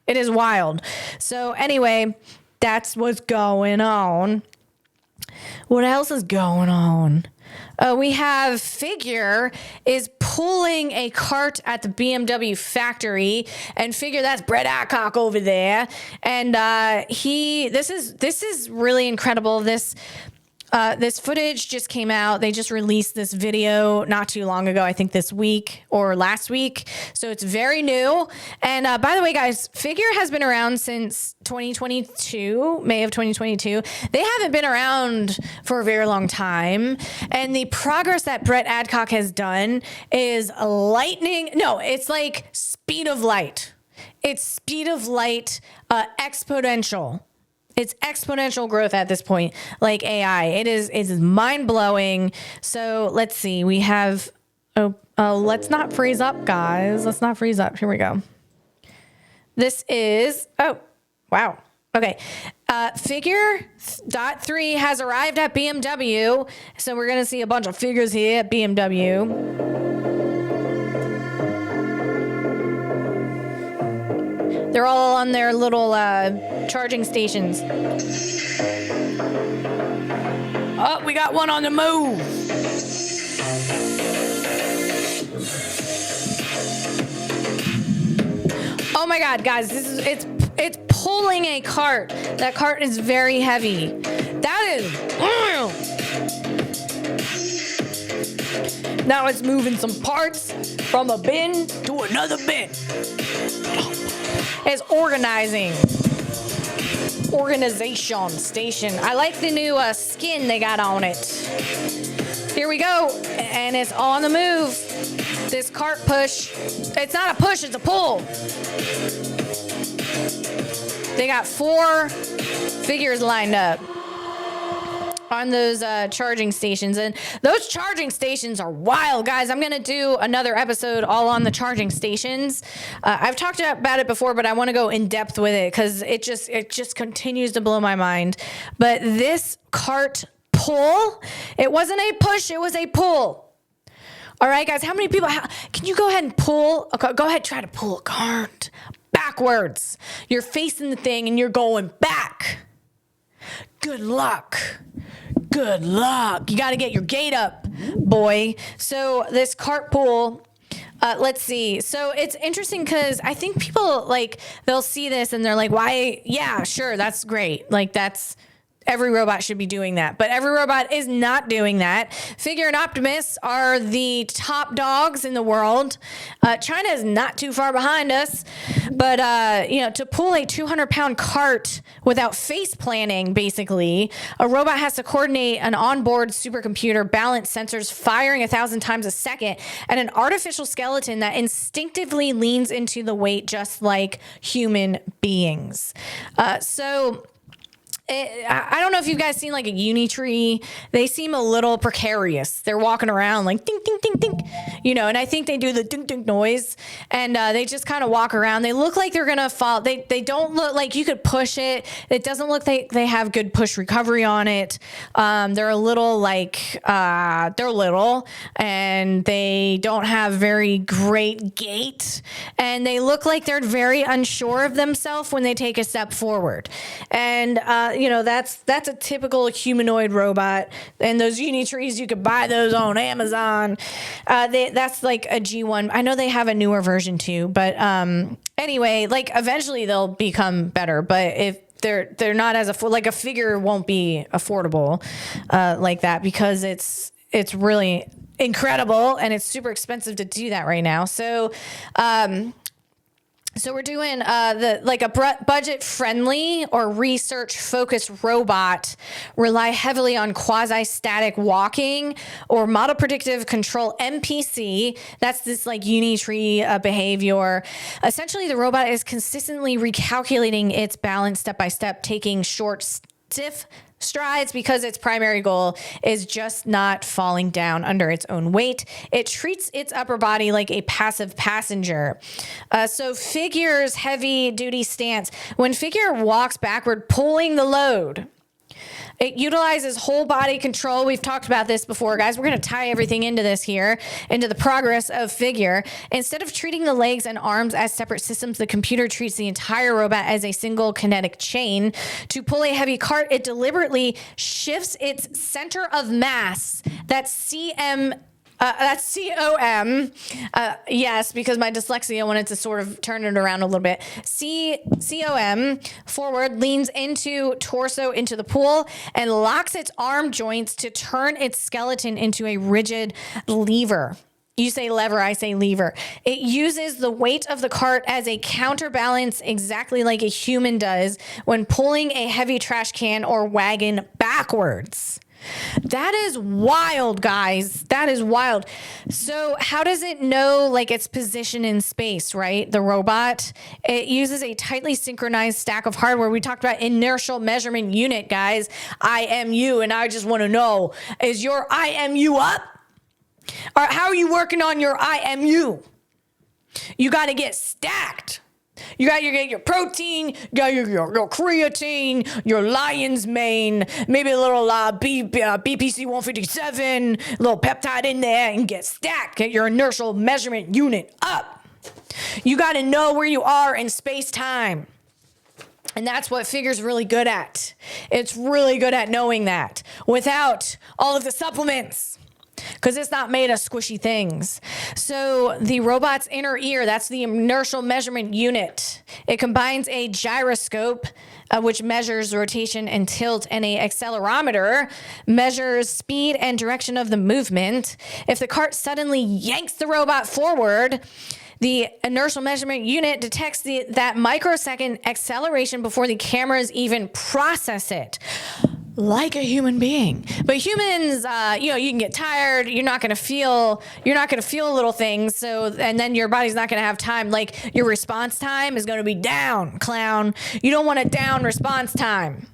S2: It is wild. So anyway, that's what's going on. What else is going on? We have Figure is pulling a cart at the BMW factory, and Figure, that's Brett Adcock over there. And this is really incredible. This footage just came out. They just released this video not too long ago, I think this week or last week. So it's very new. And by the way, guys, Figure has been around since 2022, May of 2022. They haven't been around for a very long time. And the progress that Brett Adcock has done is lightning. No, it's like speed of light. It's speed of light, exponential. It's exponential growth at this point, like AI. It's mind blowing. So let's see. We have, let's not freeze up, guys. Let's not freeze up. Here we go. This is, wow. Okay. Figure.3 has arrived at BMW. So we're going to see a bunch of figures here at BMW. They're all on their little charging stations. Oh, we got one on the move. Oh my God, guys, it's pulling a cart. That cart is very heavy. That is. Now it's moving some parts from a bin to another bin. It's organizing. Organization station. I like the new skin they got on it. Here we go. And it's on the move. This cart push. It's not a push, it's a pull. They got 4 figures lined up on those charging stations, and those charging stations are wild, guys. I'm gonna do another episode all on the charging stations. I've talked about it before, but I want to go in depth with it because it just continues to blow my mind. But this cart pull, it wasn't a push, it was a pull. All right, guys, how many people can you go ahead and pull? Go ahead, try to pull a cart backwards. You're facing the thing and you're going back. Good luck. Good luck. You got to get your gait up, boy. So this cart pull, let's see. So it's interesting because I think people they'll see this and they're like, why? Yeah, sure. That's great. Every robot should be doing that, but every robot is not doing that. Figure and Optimus are the top dogs in the world. China is not too far behind us, but to pull a 200-pound cart without face planning, basically, a robot has to coordinate an onboard supercomputer, balance sensors firing 1,000 times a second, and an artificial skeleton that instinctively leans into the weight just like human beings. I don't know if you guys seen a Unitree. They seem a little precarious. They're walking around like ding, ding, ding, ding, and I think they do the ding, ding noise, and they just kind of walk around. They look like they're going to fall. They don't look like you could push it. It doesn't look like they have good push recovery on it. They're a little they're little, and they don't have very great gait, and they look like they're very unsure of themselves when they take a step forward. And, that's a typical humanoid robot. And those Unitrees, you could buy those on Amazon. That's like a G1. I know they have a newer version too, but anyway, eventually they'll become better. But if they're not as a figure won't be affordable like that because it's really incredible and it's super expensive to do that right now. So we're doing a budget-friendly or research-focused robot rely heavily on quasi-static walking or model predictive control MPC. That's this Unitree behavior. Essentially, the robot is consistently recalculating its balance step by step, taking short, stiff strides because its primary goal is just not falling down under its own weight. It treats its upper body like a passive passenger. So Figure's heavy-duty stance. When Figure walks backward, pulling the load, it utilizes whole body control. We've talked about this before, guys. We're going to tie everything into this here, into the progress of Figure. Instead of treating the legs and arms as separate systems, the computer treats the entire robot as a single kinetic chain. To pull a heavy cart, it deliberately shifts its center of mass. That's COM. Yes, because my dyslexia wanted to sort of turn it around a little bit. COM forward, leans into torso into the pool and locks its arm joints to turn its skeleton into a rigid lever. You say lever, I say lever. It uses the weight of the cart as a counterbalance exactly like a human does when pulling a heavy trash can or wagon backwards. That is wild, guys. That is wild. So how does it know its position in space, right? The robot, it uses a tightly synchronized stack of hardware. We talked about inertial measurement unit, guys, IMU. And I just want to know, is your IMU up? Or how are you working on your IMU? You got to get stacked. You got your protein, you got your creatine, your lion's mane, maybe a little BPC 157, a little peptide in there, and get stacked. Get your inertial measurement unit up. You got to know where you are in space-time. And that's what Figure's really good at. It's really good at knowing that without all of the supplements. because it's not made of squishy things. So the robot's inner ear, that's the inertial measurement unit. It combines a gyroscope, which measures rotation and tilt, and a accelerometer measures speed and direction of the movement. If the cart suddenly yanks the robot forward, the inertial measurement unit detects that microsecond acceleration before the cameras even process it. Like a human being. But humans, you can get tired. You're not going to feel little things. So, and then your body's not going to have time. Like your response time is going to be down, clown. You don't want a down response time.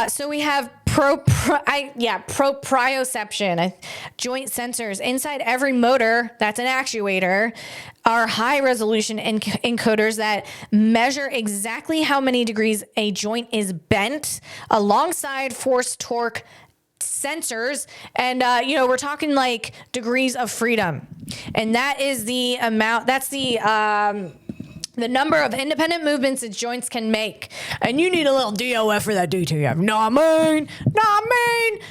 S2: So we have proprioception, joint sensors inside every motor. That's an actuator. Are high resolution encoders that measure exactly how many degrees a joint is bent alongside force torque sensors. And, we're talking like degrees of freedom. And that is the amount, that's the number of independent movements that joints can make. And you need a little DOF for that DTF. Know what I mean?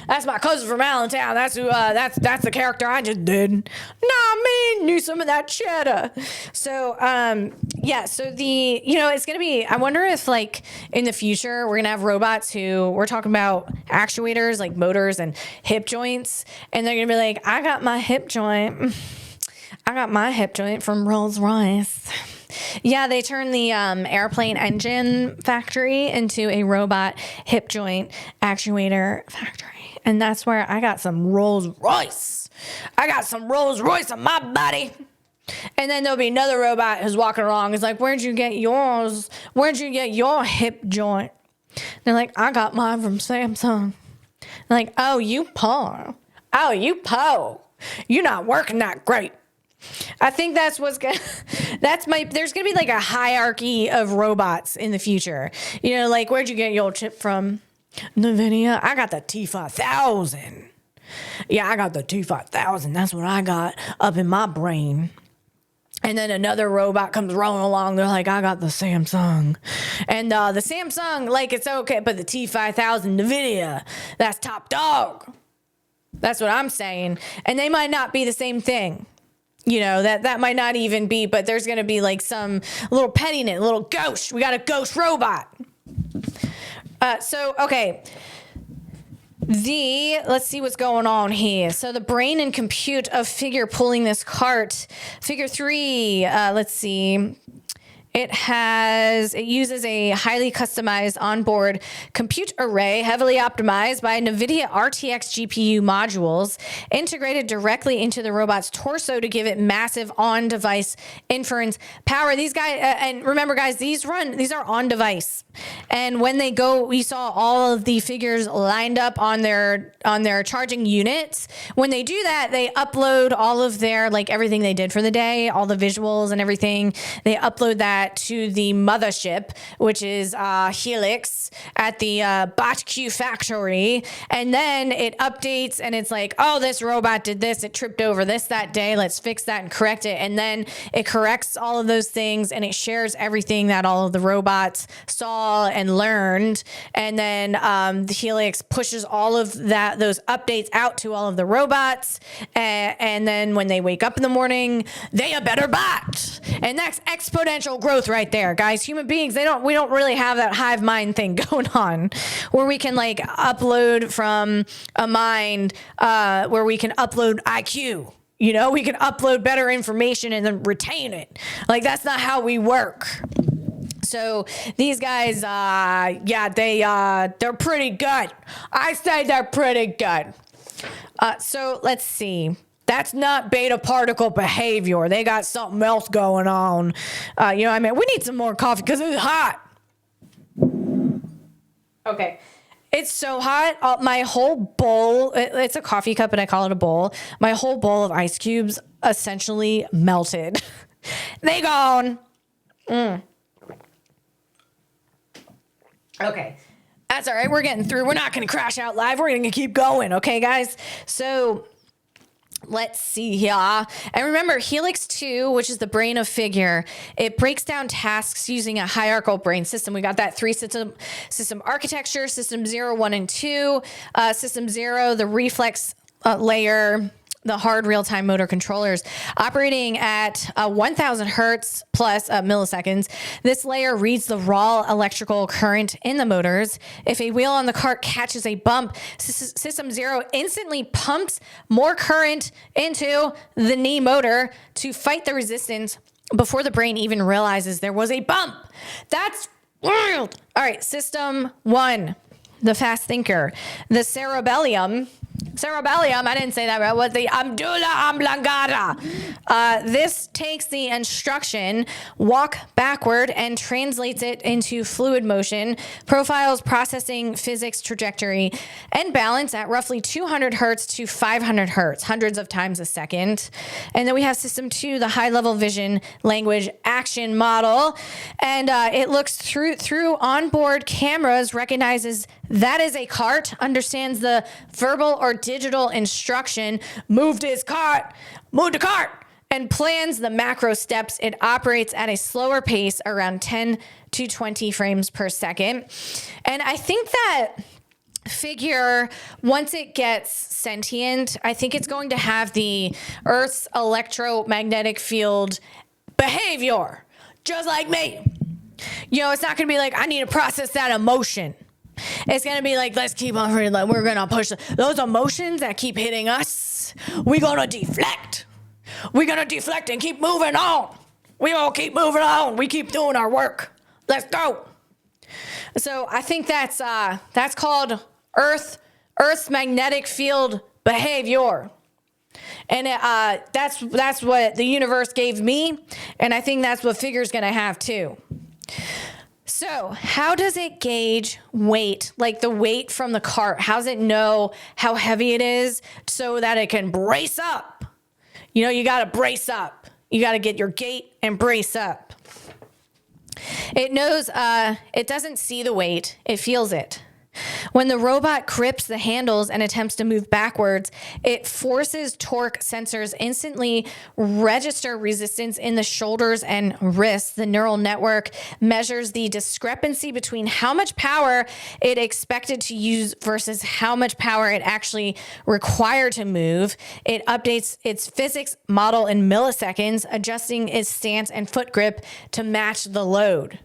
S2: That's my cousin from Allentown. That's who, that's the character I just did. Know what I mean? Knew some of that cheddar. So, so it's going to be, I wonder if like in the future, we're going to have robots who, we're talking about actuators, like motors and hip joints. And they're going to be like, I got my hip joint from Rolls-Royce. Yeah, they turned the airplane engine factory into a robot hip joint actuator factory. And that's where I got some Rolls Royce. On my body. And then there'll be another robot who's walking along. It's like, where'd you get yours? Where'd you get your hip joint? They're like, I got mine from Samsung. They're like, oh, you poor. You're not working that great. I think that's there's going to be like a hierarchy of robots in the future. Like, where'd you get your chip from? NVIDIA. I got the T5000. Yeah, I got the T5000. That's what I got up in my brain. And then another robot comes rolling along. They're like, I got the Samsung. And the Samsung, like, it's okay. But the T5000 NVIDIA, that's top dog. That's what I'm saying. And they might not be the same thing. That might not even be, but there's going to be like some little pettiness, little ghost. We got a ghost robot. Okay. Let's see what's going on here. So the brain and compute of figure pulling this cart. Figure 3, let's see. It uses a highly customized onboard compute array, heavily optimized by NVIDIA RTX GPU modules, integrated directly into the robot's torso to give it massive on-device inference power. These guys, and remember, guys, these are on-device. And when they go, we saw all of the figures lined up on their charging units. When they do that, they upload all of their, like, everything they did for the day, all the visuals and everything. They upload that to the mothership, which is Helix at the BotQ factory. And then it updates and it's like, oh, this robot did this. It tripped over this that day. Let's fix that and correct it. And then it corrects all of those things and it shares everything that all of the robots saw and learned. And then the Helix pushes all of those updates out to all of the robots. And then when they wake up in the morning, they a better bot. And that's exponential growth right there, guys. Human beings, we don't really have that hive mind thing going on where we can like upload from a mind where we can upload IQ. We can upload better information and then retain it. Like, that's not how we work. So these guys, they're pretty good. I say they're pretty good. So let's see. That's not beta particle behavior. They got something else going on. We need some more coffee because it's hot. Okay. It's so hot. My whole bowl, it's a coffee cup and I call it a bowl. My whole bowl of ice cubes essentially melted. They gone. Okay. That's all right. We're getting through. We're not going to crash out live. We're going to keep going. Okay, guys? So let's see here. And remember, Helix 2, which is the brain of figure, it breaks down tasks using a hierarchical brain system. We got that 3 system architecture, system 0, 1, and 2. System 0, the reflex layer, the hard real-time motor controllers, operating at 1,000 hertz plus milliseconds. This layer reads the raw electrical current in the motors. If a wheel on the cart catches a bump, System 0 instantly pumps more current into the knee motor to fight the resistance before the brain even realizes there was a bump. That's wild. All right, System 1, the fast thinker, the cerebellum, I didn't say that right, was the amdula oblongata. This takes the instruction, walk backward, and translates it into fluid motion, profiles processing physics trajectory and balance at roughly 200 hertz to 500 hertz, hundreds of times a second. And then we have System 2, the high-level vision language action model. And it looks through onboard cameras, recognizes that is a cart, understands the verbal or digital instruction, move the cart, and plans the macro steps. It operates at a slower pace, around 10 to 20 frames per second. And I think that figure, once it gets sentient, I think it's going to have the Earth's electromagnetic field behavior, just like me. It's not going to be like, I need to process that emotion. It's going to be like, let's keep on, we're going to push those emotions that keep hitting us. We're going to deflect. We're going to deflect and keep moving on. We all keep moving on. We keep doing our work. Let's go. So I think that's called Earth's magnetic field behavior. And that's what the universe gave me. And I think that's what Figure's going to have too. So how does it gauge weight, like the weight from the cart? How does it know how heavy it is so that it can brace up? You got to brace up. You got to get your gait and brace up. It knows, it doesn't see the weight. It feels it. When the robot grips the handles and attempts to move backwards, it forces torque sensors instantly register resistance in the shoulders and wrists. The neural network measures the discrepancy between how much power it expected to use versus how much power it actually required to move. It updates its physics model in milliseconds, adjusting its stance and foot grip to match the load.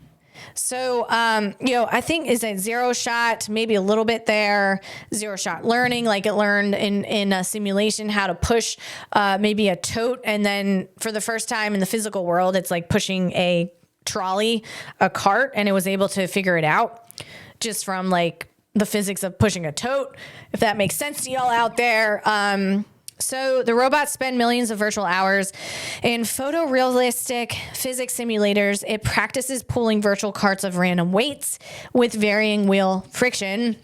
S2: So, I think is a zero shot, maybe a little bit there, zero shot learning, like it learned in a simulation how to push maybe a tote. And then for the first time in the physical world, it's like pushing a trolley, a cart, and it was able to figure it out just from like the physics of pushing a tote, if that makes sense to y'all out there. So the robots spend millions of virtual hours in photorealistic physics simulators. It practices pulling virtual carts of random weights with varying wheel friction.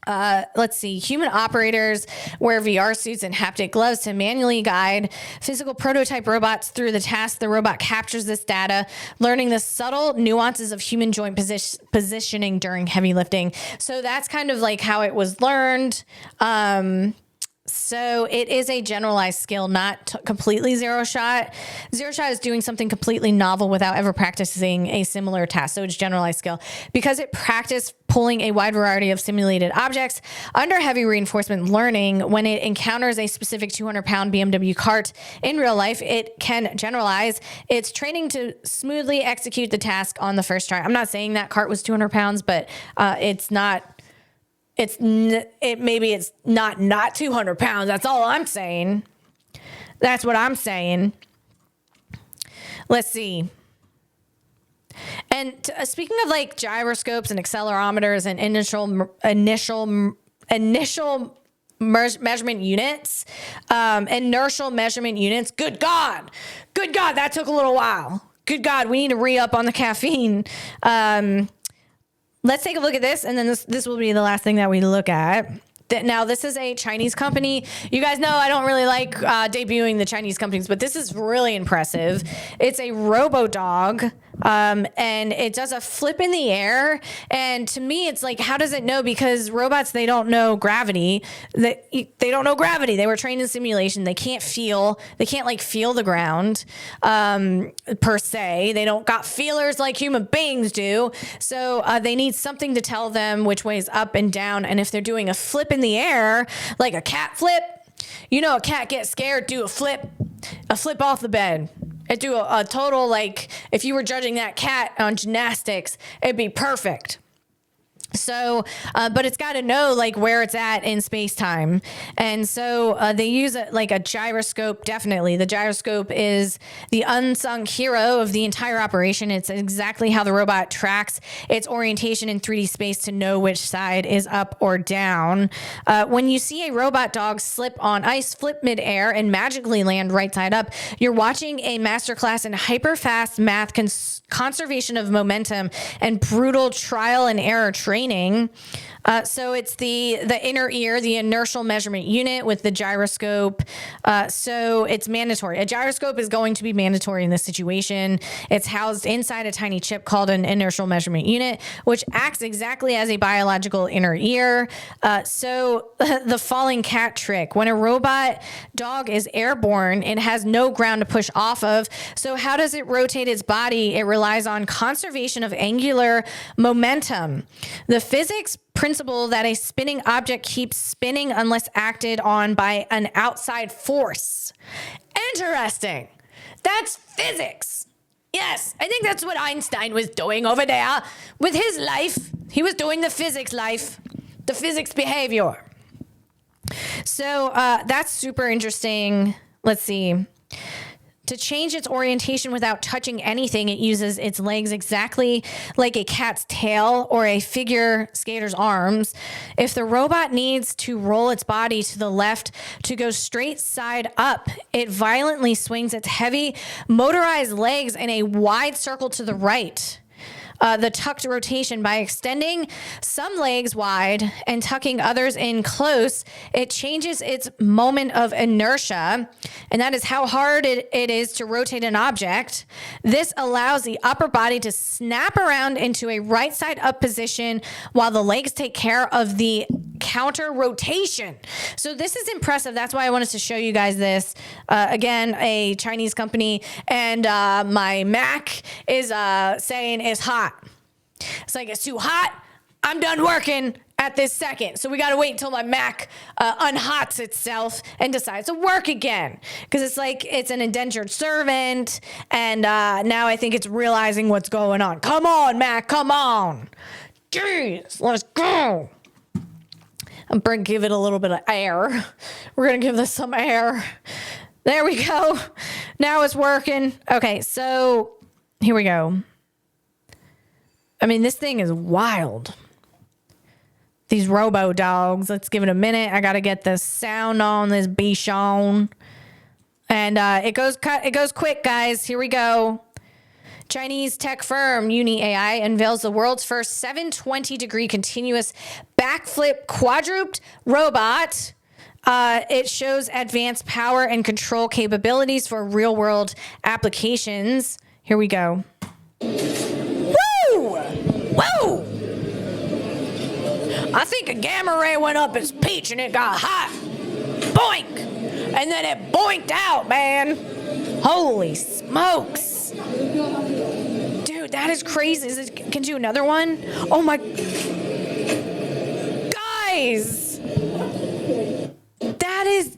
S2: Let's see. Human operators wear VR suits and haptic gloves to manually guide physical prototype robots through the task. The robot captures this data, learning the subtle nuances of human joint positioning during heavy lifting. So that's kind of like how it was learned. So it is a generalized skill, not completely zero shot. Zero shot is doing something completely novel without ever practicing a similar task. So it's generalized skill because it practiced pulling a wide variety of simulated objects under heavy reinforcement learning. When it encounters a specific 200-pound BMW cart in real life, it can generalize its training to smoothly execute the task on the first try. I'm not saying that cart was 200 pounds, but it's not. Maybe it's not 200 pounds. That's all I'm saying. That's what I'm saying. Let's see. And speaking of like gyroscopes and accelerometers and initial measurement units, inertial measurement units. Good God, that took a little while. Good God, we need to re-up on the caffeine. Let's take a look at this, and then this will be the last thing that we look at. Now, this is a Chinese company. You guys know I don't really like debuting the Chinese companies, but this is really impressive. It's a robodog, and it does a flip in the air. And to me, it's like, how does it know? Because robots, they don't know gravity. They don't know gravity. They were trained in simulation. They can't feel the ground per se. They don't got feelers like human beings do. So they need something to tell them which way is up and down. And if they're doing a flip in the air, like a cat flip, You know, a cat gets scared, do a flip off the bed. It do a total, like, if you were judging that cat on gymnastics, it'd be perfect. So, but it's got to know like where it's at in space time. And so they use like a gyroscope. Definitely. The gyroscope is the unsung hero of the entire operation. It's exactly how the robot tracks its orientation in 3D space to know which side is up or down. When you see a robot dog slip on ice, flip midair, and magically land right side up, you're watching a masterclass in hyper-fast math, conservation of momentum, and brutal trial and error training. So it's the inner ear, the inertial measurement unit with the gyroscope. So it's mandatory. A gyroscope is going to be mandatory in this situation. It's housed inside a tiny chip called an inertial measurement unit, which acts exactly as a biological inner ear. So the falling cat trick. When a robot dog is airborne, it has no ground to push off of. So how does it rotate its body? It relies on conservation of angular momentum. The physics principle that a spinning object keeps spinning unless acted on by an outside force. Interesting. That's physics. Yes, I think that's what Einstein was doing over there with his life. He was doing the physics life, the physics behavior. So that's super interesting. Let's see. To change its orientation without touching anything, it uses its legs exactly like a cat's tail or a figure skater's arms. If the robot needs to roll its body to the left to go straight side up, it violently swings its heavy motorized legs in a wide circle to the right. The tucked rotation by extending some legs wide and tucking others in close, it changes its moment of inertia, and that is how hard it is to rotate an object. This allows the upper body to snap around into a right side up position while the legs take care of the counter rotation. So this is impressive. That's why I wanted to show you guys this. Again, a Chinese company, and my Mac is saying it's hot. It's like, it's too hot. I'm done working at this second. So we got to wait until my Mac unhots itself and decides to work again. Because it's like, it's an indentured servant. And now I think it's realizing what's going on. Come on, Mac, come on. Jeez, let's go. I'm going to give it a little bit of air. We're going to give this some air. There we go. Now it's working. Okay, so here we go. I mean, this thing is wild. These robo dogs. Let's give it a minute. I got to get the sound on this bichon. And it goes quick, guys. Here we go. Chinese tech firm UniAI unveils the world's first 720-degree continuous backflip quadruped robot. It shows advanced power and control capabilities for real-world applications. Here we go. Whoa! I think a gamma ray went up its peach and it got hot. Boink! And then it boinked out, man. Holy smokes. Dude, that is crazy. Can you do another one? Oh my... Guys! That is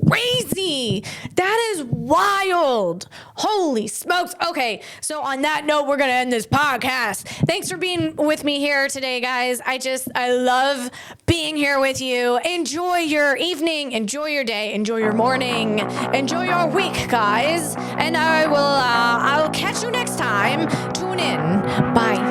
S2: crazy. That is wild. Holy smokes. Okay, so on that note, we're going to end this podcast. Thanks for being with me here today, guys. I love being here with you. Enjoy your evening, enjoy your day, enjoy your morning, enjoy your week, guys. And I'll catch you next time. Tune in. Bye.